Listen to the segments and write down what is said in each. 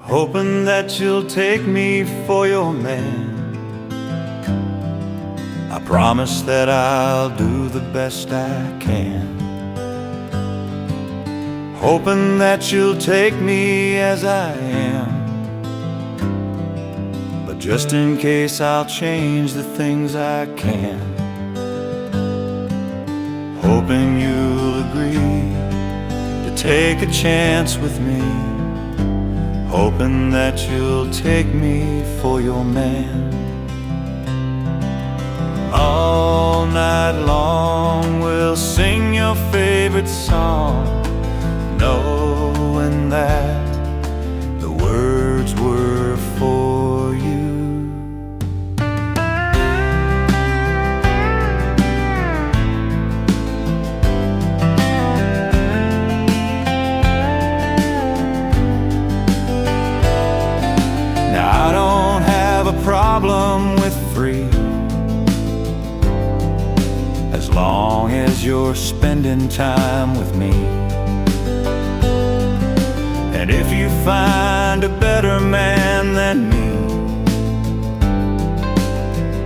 hoping that you'll take me for your man. I promise that I'll do the best I can, hoping that you'll take me as I am. But just in case, I'll change the things I can, hoping you'll agree to take a chance with me, hoping that you'll take me for your man. All night long we'll sing your favorite song, knowing that the words were for you. Now I don't have a problem with free, as long as you're spending time with me. And if you find a better man than me,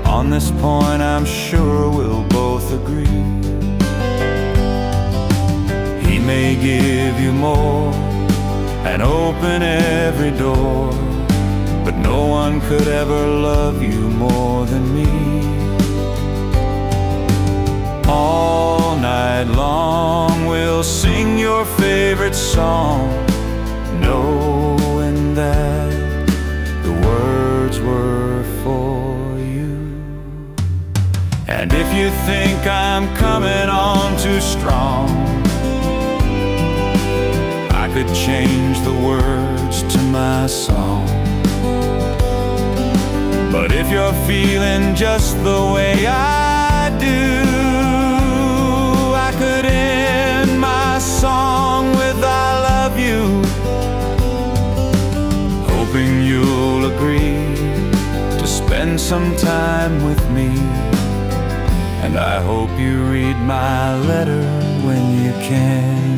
on this point I'm sure we'll both agree. He may give you more and open every door, but no one could ever love you more than me. All night long we'll sing your favorite song, knowing that the words were for you. And if you think I'm coming on too strong, I could change the words to my song. But if you're feeling just the way I do, I could end my song with I love you, hoping you'll agree to spend some time with me. And I hope you read my letter when you can.